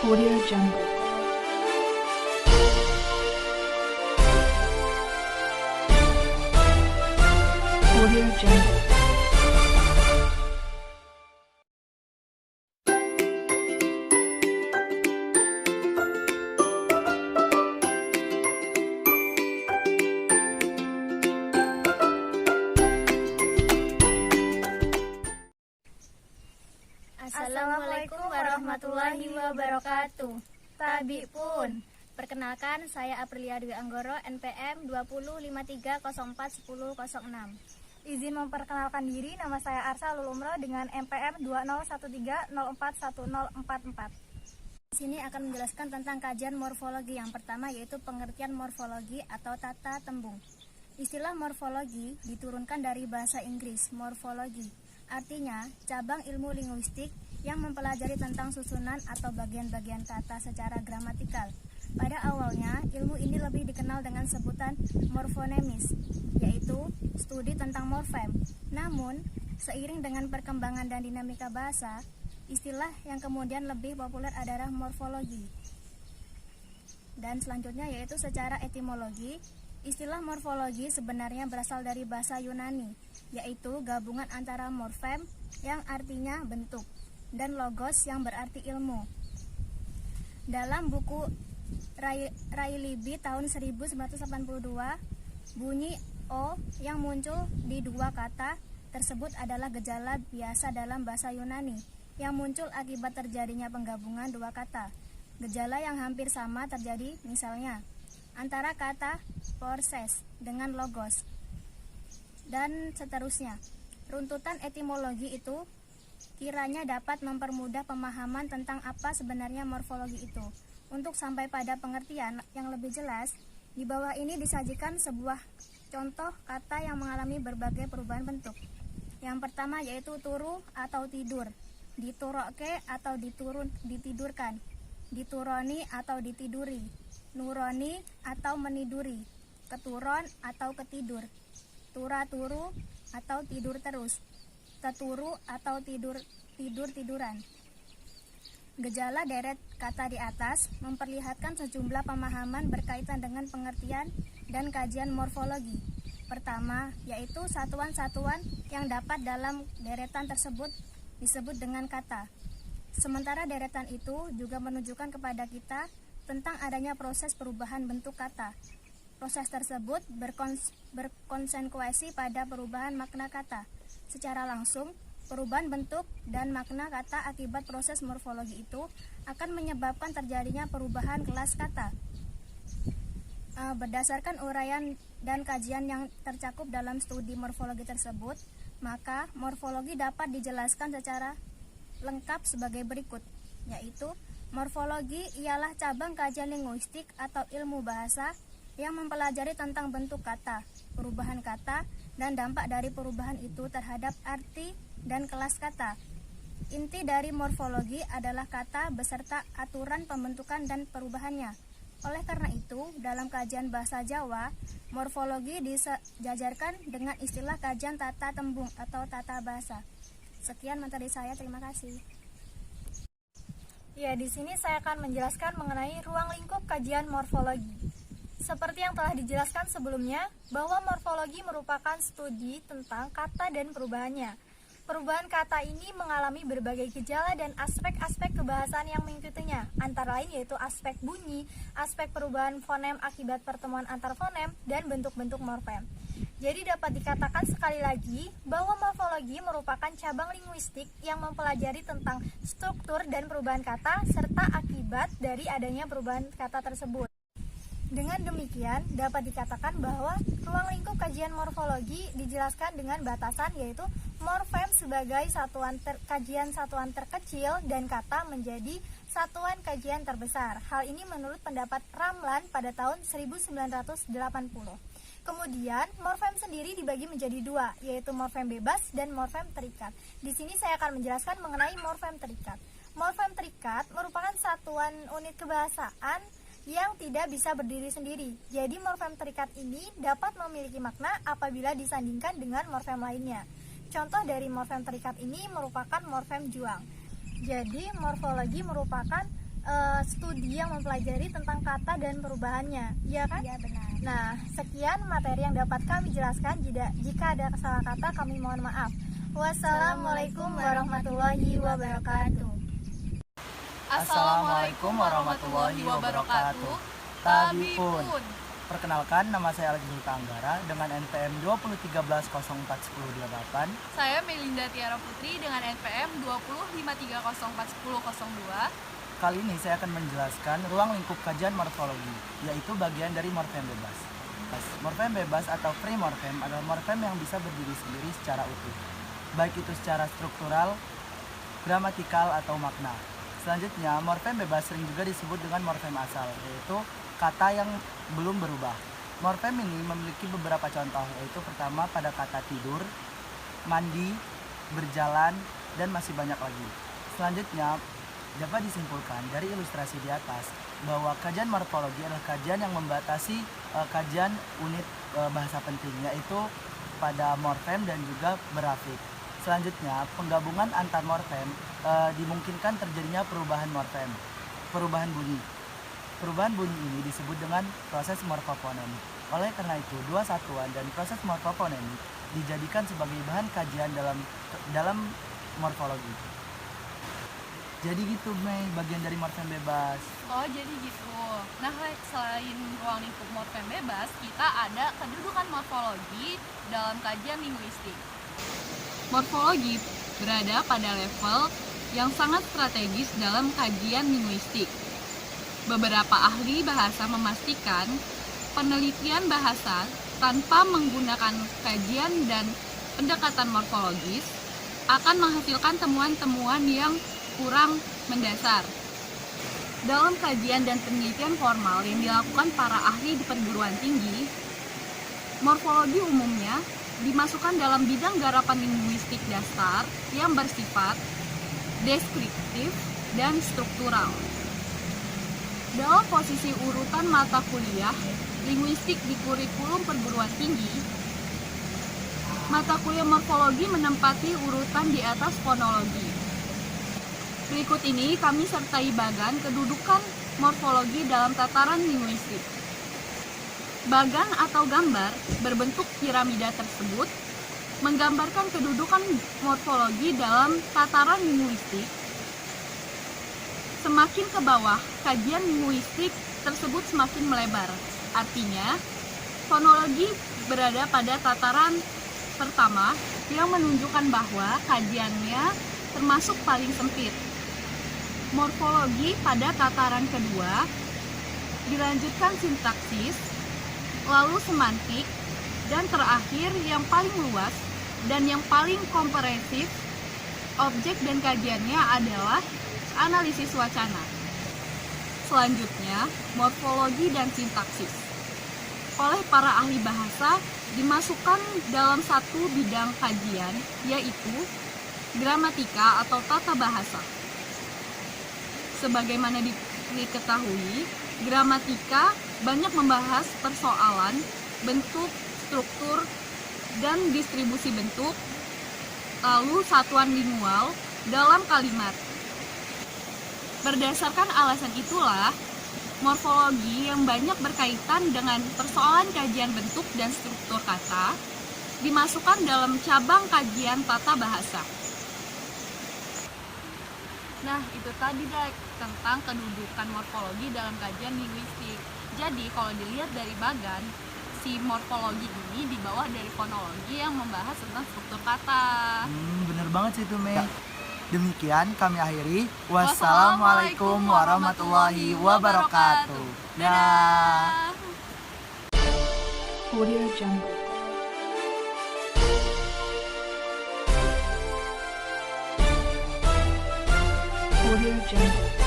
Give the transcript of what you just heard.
Audio Jungle. Audio Jungle. Assalamualaikum warahmatullahi wabarakatuh. Tabi pun. Perkenalkan, saya Aprilia Dwi Anggoro, NPM 2053041006. Izin memperkenalkan diri, nama saya Arsa Lulumro dengan NPM 2013041044. Di sini akan menjelaskan tentang kajian morfologi. Yang pertama yaitu pengertian morfologi atau tata tembung. Istilah morfologi diturunkan dari bahasa Inggris, morfologi. Artinya, cabang ilmu linguistik yang mempelajari tentang susunan atau bagian-bagian kata secara gramatikal. Pada awalnya, ilmu ini lebih dikenal dengan sebutan morfonemis, yaitu studi tentang morfem. Namun, seiring dengan perkembangan dan dinamika bahasa, istilah yang kemudian lebih populer adalah morfologi. Dan selanjutnya yaitu secara etimologi. Istilah morfologi sebenarnya berasal dari bahasa Yunani, yaitu gabungan antara morfem yang artinya bentuk dan logos yang berarti ilmu. Dalam buku Ray Libby tahun 1982, bunyi O yang muncul di dua kata tersebut adalah gejala biasa dalam bahasa Yunani yang muncul akibat terjadinya penggabungan dua kata. Gejala yang hampir sama terjadi misalnya antara kata porses dengan logos dan seterusnya. Runtutan etimologi itu kiranya dapat mempermudah pemahaman tentang apa sebenarnya morfologi itu. Untuk sampai pada pengertian yang lebih jelas, di bawah ini disajikan sebuah contoh kata yang mengalami berbagai perubahan bentuk. Yang pertama yaitu turu atau tidur, dituroke atau ditidurkan, dituroni atau ditiduri, nuroni atau meniduri, keturon atau ketidur, tura-turu atau tidur terus, teturu atau tidur-tiduran. Gejala deret kata di atas memperlihatkan sejumlah pemahaman berkaitan dengan pengertian dan kajian morfologi. Pertama, yaitu satuan-satuan yang dapat dalam deretan tersebut disebut dengan kata. Sementara deretan itu juga menunjukkan kepada kita tentang adanya proses perubahan bentuk kata. Proses tersebut berkonsekuensi pada perubahan makna kata. Secara langsung, perubahan bentuk dan makna kata akibat proses morfologi itu akan menyebabkan terjadinya perubahan kelas kata. Berdasarkan uraian dan kajian yang tercakup dalam studi morfologi tersebut, maka morfologi dapat dijelaskan secara lengkap sebagai berikut, yaitu morfologi ialah cabang kajian linguistik atau ilmu bahasa yang mempelajari tentang bentuk kata, perubahan kata, dan dampak dari perubahan itu terhadap arti dan kelas kata. Inti dari morfologi adalah kata beserta aturan pembentukan dan perubahannya. Oleh karena itu, dalam kajian bahasa Jawa, morfologi disejajarkan dengan istilah kajian tata tembung atau tata bahasa. Sekian materi saya, terima kasih. Ya, di sini saya akan menjelaskan mengenai ruang lingkup kajian morfologi. Seperti yang telah dijelaskan sebelumnya, bahwa morfologi merupakan studi tentang kata dan perubahannya. Perubahan kata ini mengalami berbagai gejala dan aspek-aspek kebahasaan yang mengikutinya, antara lain yaitu aspek bunyi, aspek perubahan fonem akibat pertemuan antar fonem, dan bentuk-bentuk morfem. Jadi dapat dikatakan sekali lagi bahwa morfologi merupakan cabang linguistik yang mempelajari tentang struktur dan perubahan kata serta akibat dari adanya perubahan kata tersebut. Dengan demikian, dapat dikatakan bahwa ruang lingkup kajian morfologi dijelaskan dengan batasan yaitu morfem sebagai kajian satuan terkecil dan kata menjadi satuan kajian terbesar. Hal ini menurut pendapat Ramlan pada tahun 1980. Kemudian, morfem sendiri dibagi menjadi dua, yaitu morfem bebas dan morfem terikat. Di sini saya akan menjelaskan mengenai morfem terikat. Morfem terikat merupakan satuan unit kebahasaan yang tidak bisa berdiri sendiri. Jadi morfem terikat ini dapat memiliki makna apabila disandingkan dengan morfem lainnya. Contoh dari morfem terikat ini merupakan morfem juang. Jadi morfologi merupakan studi yang mempelajari tentang kata dan perubahannya, iya kan? Iya, benar. Nah, sekian materi yang dapat kami jelaskan. Jika ada salah kata, kami mohon maaf. Wassalamualaikum warahmatullahi wabarakatuh. Assalamualaikum warahmatullahi wabarakatuh. Tabipun. Perkenalkan, nama saya Alex Zulka Anggara dengan NPM 2013041008. Saya Melinda Tiara Putri dengan NPM 2053041002. Kali ini saya akan menjelaskan ruang lingkup kajian morfologi, yaitu bagian dari morfem bebas. Morfem bebas atau free morfem adalah morfem yang bisa berdiri sendiri secara utuh, baik itu secara struktural, gramatikal, atau makna. Selanjutnya, morfem bebas sering juga disebut dengan morfem asal, yaitu kata yang belum berubah. Morfem ini memiliki beberapa contoh, yaitu pertama pada kata tidur, mandi, berjalan, dan masih banyak lagi. Selanjutnya, dapat disimpulkan dari ilustrasi di atas bahwa kajian morfologi adalah kajian yang membatasi kajian unit bahasa penting, yaitu pada morfem dan juga berafik. Selanjutnya, penggabungan antar morfem dimungkinkan terjadinya perubahan morfem, perubahan bunyi. Perubahan bunyi ini disebut dengan proses morfofonemik. Oleh karena itu, dua satuan dan proses morfofonemik dijadikan sebagai bahan kajian dalam morfologi. Jadi gitu, Mei, bagian dari morfem bebas. Oh, jadi gitu. Nah, selain ruang lingkup morfem bebas, kita ada kedudukan morfologi dalam kajian linguistik. Morfologi berada pada level yang sangat strategis dalam kajian linguistik. Beberapa ahli bahasa memastikan penelitian bahasa tanpa menggunakan kajian dan pendekatan morfologis akan menghasilkan temuan-temuan yang kurang mendasar. Dalam kajian dan penelitian formal yang dilakukan para ahli di perguruan tinggi, morfologi umumnya dimasukkan dalam bidang garapan linguistik dasar yang bersifat deskriptif dan struktural. Dalam posisi urutan mata kuliah linguistik di kurikulum perguruan tinggi, mata kuliah morfologi menempati urutan di atas fonologi. Berikut ini kami sertai bagan kedudukan morfologi dalam tataran linguistik. Bagan atau gambar berbentuk piramida tersebut menggambarkan kedudukan morfologi dalam tataran linguistik. Semakin ke bawah, kajian linguistik tersebut semakin melebar. Artinya, fonologi berada pada tataran pertama yang menunjukkan bahwa kajiannya termasuk paling sempit. Morfologi pada tataran kedua, dilanjutkan sintaksis, lalu semantik, dan terakhir yang paling luas dan yang paling komprehensif, objek dan kajiannya adalah analisis wacana. Selanjutnya, morfologi dan sintaksis. Oleh para ahli bahasa, dimasukkan dalam satu bidang kajian, yaitu gramatika atau tata bahasa. Sebagaimana diketahui, gramatika banyak membahas persoalan bentuk, struktur, dan distribusi bentuk, lalu satuan lingual dalam kalimat. Berdasarkan alasan itulah, morfologi yang banyak berkaitan dengan persoalan kajian bentuk dan struktur kata dimasukkan dalam cabang kajian tata bahasa. Nah, itu tadi tentang kedudukan morfologi dalam kajian linguistik. Jadi, kalau dilihat dari bagan, si morfologi ini di bawah dari fonologi yang membahas tentang struktur kata. Bener banget sih itu, Mei. Demikian kami akhiri. Wassalamualaikum warahmatullahi wabarakatuh. Dah. Audio Jungle. Audio Jungle.